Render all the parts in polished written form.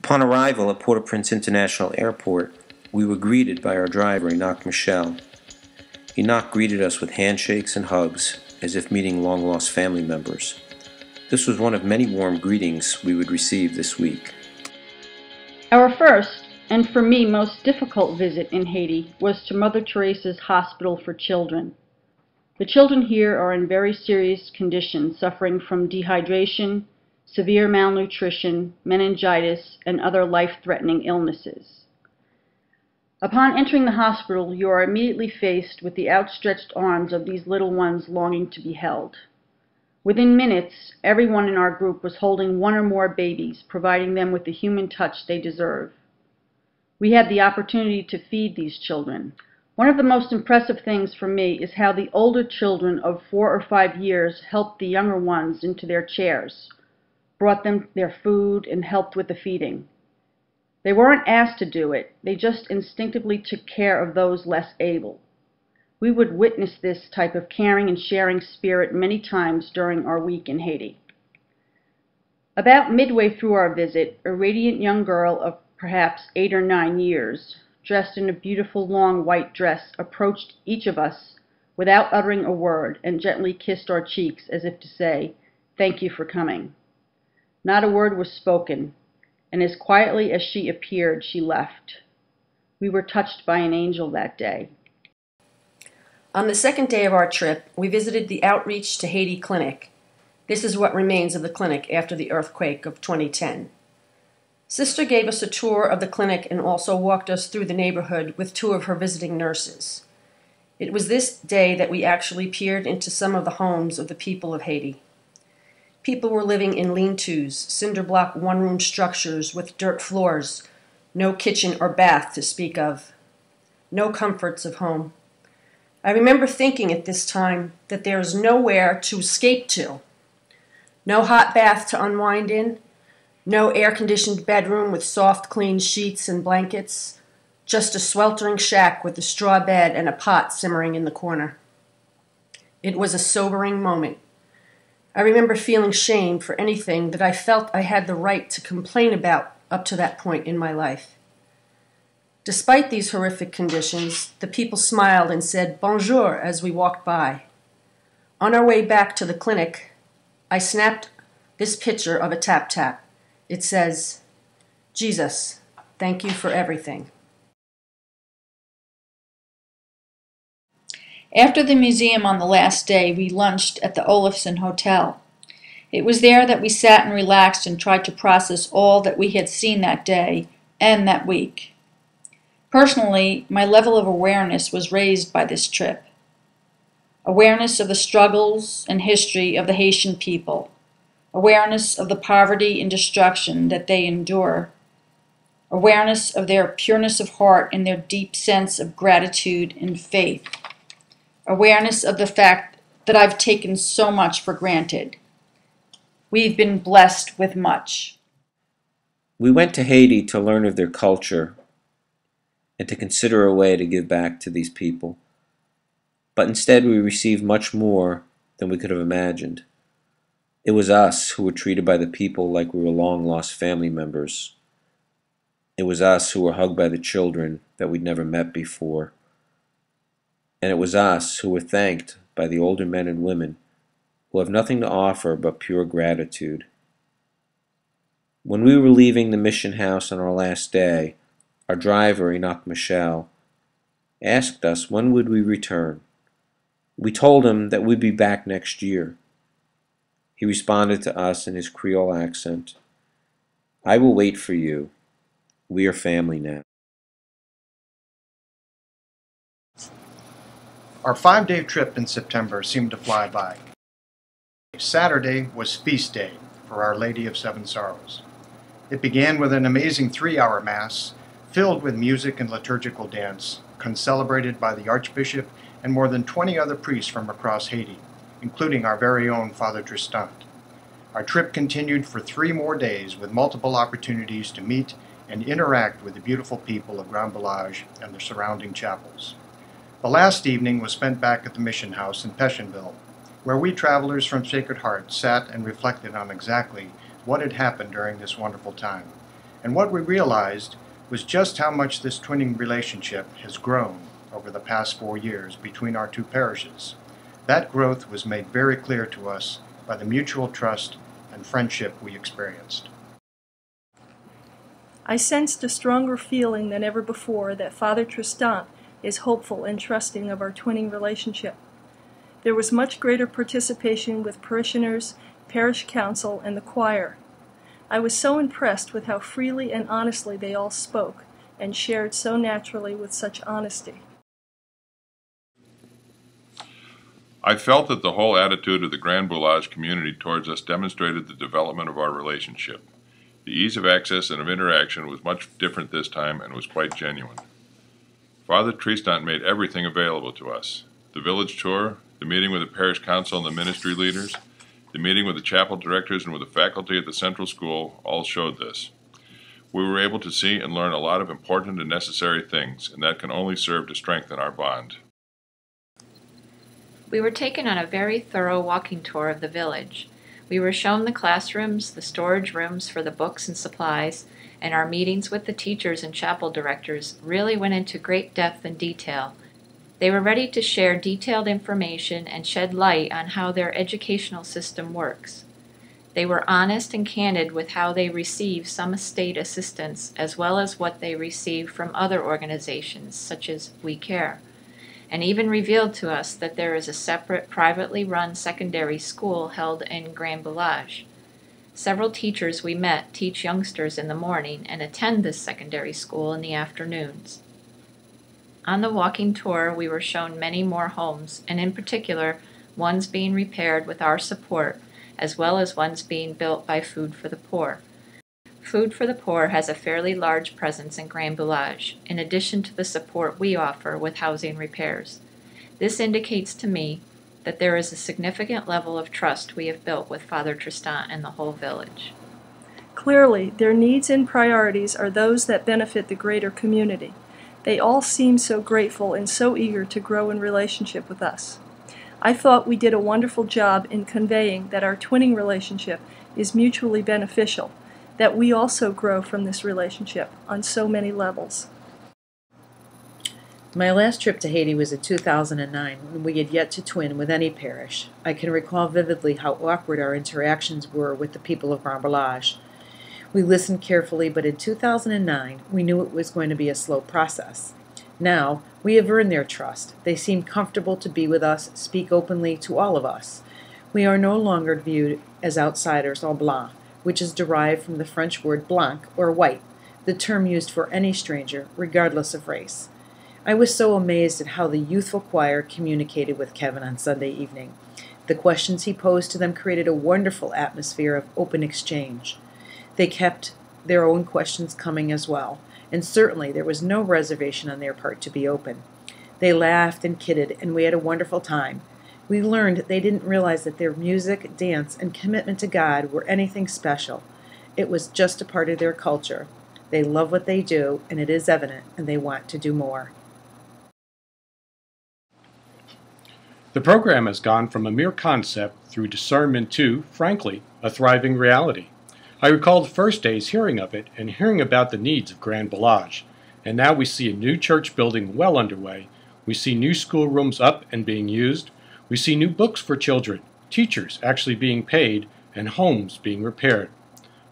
Upon arrival at Port-au-Prince International Airport, we were greeted by our driver, Enoch Michel. Enoch greeted us with handshakes and hugs, as if meeting long-lost family members. This was one of many warm greetings we would receive this week. Our first, and for me most difficult visit in Haiti was to Mother Teresa's Hospital for Children. The children here are in very serious conditions, suffering from dehydration, severe malnutrition, meningitis, and other life-threatening illnesses. Upon entering the hospital, you are immediately faced with the outstretched arms of these little ones longing to be held. Within minutes, everyone in our group was holding one or more babies, providing them with the human touch they deserve. We had the opportunity to feed these children. One of the most impressive things for me is how the older children of 4 or 5 years helped the younger ones into their chairs, brought them their food, and helped with the feeding. They weren't asked to do it, they just instinctively took care of those less able. We would witness this type of caring and sharing spirit many times during our week in Haiti. About midway through our visit, a radiant young girl of perhaps 8 or 9 years, dressed in a beautiful long white dress, approached each of us without uttering a word and gently kissed our cheeks as if to say, "Thank you for coming." Not a word was spoken, and as quietly as she appeared, she left. We were touched by an angel that day. On the second day of our trip, we visited the Outreach to Haiti clinic. This is what remains of the clinic after the earthquake of 2010. Sister gave us a tour of the clinic and also walked us through the neighborhood with 2 of her visiting nurses. It was this day that we actually peered into some of the homes of the people of Haiti. People were living in lean-tos, cinder block one-room structures with dirt floors, no kitchen or bath to speak of, no comforts of home. I remember thinking at this time that there is nowhere to escape to. No hot bath to unwind in, no air-conditioned bedroom with soft, clean sheets and blankets, just a sweltering shack with a straw bed and a pot simmering in the corner. It was a sobering moment. I remember feeling shame for anything that I felt I had the right to complain about up to that point in my life. Despite these horrific conditions, the people smiled and said bonjour as we walked by. On our way back to the clinic, I snapped this picture of a tap-tap. It says, "Jesus, thank you for everything." After the museum on the last day, we lunched at the Olafson Hotel. It was there that we sat and relaxed and tried to process all that we had seen that day and that week. Personally, my level of awareness was raised by this trip. Awareness of the struggles and history of the Haitian people. Awareness of the poverty and destruction that they endure. Awareness of their pureness of heart and their deep sense of gratitude and faith. Awareness of the fact that I've taken so much for granted. We've been blessed with much. We went to Haiti to learn of their culture and to consider a way to give back to these people. But instead we received much more than we could have imagined. It was us who were treated by the people like we were long-lost family members. It was us who were hugged by the children that we'd never met before. And it was us who were thanked by the older men and women who have nothing to offer but pure gratitude. When we were leaving the mission house on our last day, our driver, Enoch Michel, asked us when would we return. We told him that we'd be back next year. He responded to us in his Creole accent, "I will wait for you. We are family now." Our 5-day trip in September seemed to fly by. Saturday was feast day for Our Lady of Seven Sorrows. It began with an amazing 3-hour Mass filled with music and liturgical dance, concelebrated by the Archbishop and more than 20 other priests from across Haiti, including our very own Father Tristan. Our trip continued for 3 more days with multiple opportunities to meet and interact with the beautiful people of Grand Village and the surrounding chapels. The last evening was spent back at the mission house in Pétionville, where we travelers from Sacred Heart sat and reflected on exactly what had happened during this wonderful time. And what we realized was just how much this twinning relationship has grown over the past 4 years between our two parishes. That growth was made very clear to us by the mutual trust and friendship we experienced. I sensed a stronger feeling than ever before that Father Tristan is hopeful and trusting of our twinning relationship. There was much greater participation with parishioners, parish council, and the choir. I was so impressed with how freely and honestly they all spoke and shared so naturally with such honesty. I felt that the whole attitude of the Grand Boulage community towards us demonstrated the development of our relationship. The ease of access and of interaction was much different this time and was quite genuine. Father Tristan made everything available to us. The village tour, the meeting with the parish council and the ministry leaders, the meeting with the chapel directors and with the faculty at the central school all showed this. We were able to see and learn a lot of important and necessary things, and that can only serve to strengthen our bond. We were taken on a very thorough walking tour of the village. We were shown the classrooms, the storage rooms for the books and supplies, and our meetings with the teachers and chapel directors really went into great depth and detail. They were ready to share detailed information and shed light on how their educational system works. They were honest and candid with how they receive some state assistance as well as what they receive from other organizations such as We Care, and even revealed to us that there is a separate privately run secondary school held in Grand Boulage. Several teachers we met teach youngsters in the morning and attend this secondary school in the afternoons. On the walking tour, we were shown many more homes, and in particular, ones being repaired with our support, as well as ones being built by Food for the Poor. Food for the Poor has a fairly large presence in Grand Boulage, in addition to the support we offer with housing repairs. This indicates to me that there is a significant level of trust we have built with Father Tristan and the whole village. Clearly, their needs and priorities are those that benefit the greater community. They all seem so grateful and so eager to grow in relationship with us. I thought we did a wonderful job in conveying that our twinning relationship is mutually beneficial, that we also grow from this relationship on so many levels. My last trip to Haiti was in 2009, when we had yet to twin with any parish. I can recall vividly how awkward our interactions were with the people of Grand Boulage. We listened carefully, but in 2009, we knew it was going to be a slow process. Now, we have earned their trust. They seem comfortable to be with us, speak openly to all of us. We are no longer viewed as outsiders en blanc, which is derived from the French word blanc, or white, the term used for any stranger, regardless of race. I was so amazed at how the youthful choir communicated with Kevin on Sunday evening. The questions he posed to them created a wonderful atmosphere of open exchange. They kept their own questions coming as well, and certainly there was no reservation on their part to be open. They laughed and kidded, and we had a wonderful time. We learned they didn't realize that their music, dance, and commitment to God were anything special. It was just a part of their culture. They love what they do, and it is evident, and they want to do more. The program has gone from a mere concept through discernment to, frankly, a thriving reality. I recall the first days hearing of it and hearing about the needs of Grand Boulage, and now we see a new church building well underway. We see new schoolrooms up and being used. We see new books for children, teachers actually being paid, and homes being repaired.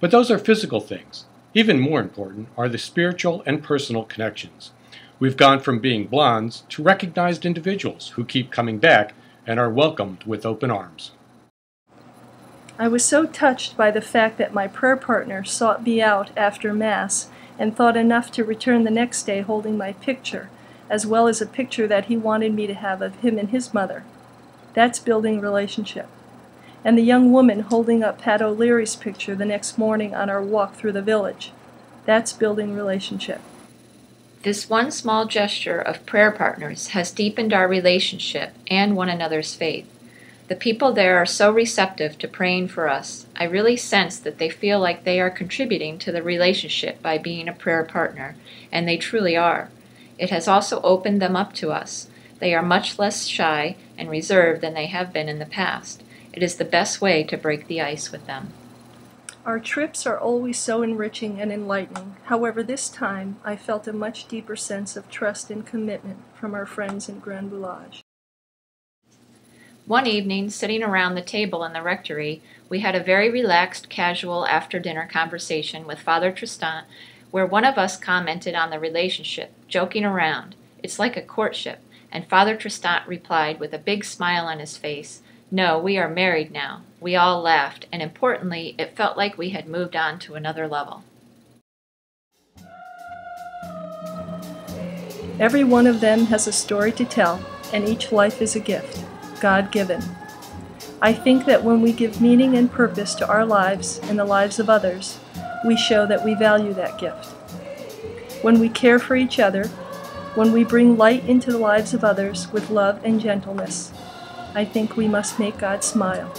But those are physical things. Even more important are the spiritual and personal connections. We've gone from being blondes to recognized individuals who keep coming back and are welcomed with open arms. I was so touched by the fact that my prayer partner sought me out after Mass and thought enough to return the next day holding my picture, as well as a picture that he wanted me to have of him and his mother. That's building relationship. And the young woman holding up Pat O'Leary's picture the next morning on our walk through the village. That's building relationship. This one small gesture of prayer partners has deepened our relationship and one another's faith. The people there are so receptive to praying for us. I really sense that they feel like they are contributing to the relationship by being a prayer partner, and they truly are. It has also opened them up to us. They are much less shy and reserved than they have been in the past. It is the best way to break the ice with them. Our trips are always so enriching and enlightening. However, this time I felt a much deeper sense of trust and commitment from our friends in Grand Boulage. One evening, sitting around the table in the rectory, we had a very relaxed, casual after-dinner conversation with Father Tristan, where one of us commented on the relationship, joking around. It's like a courtship, and Father Tristan replied with a big smile on his face, "No, we are married now." We all laughed, and importantly, it felt like we had moved on to another level. Every one of them has a story to tell, and each life is a gift, God-given. I think that when we give meaning and purpose to our lives and the lives of others, we show that we value that gift. When we care for each other, when we bring light into the lives of others with love and gentleness, I think we must make God smile.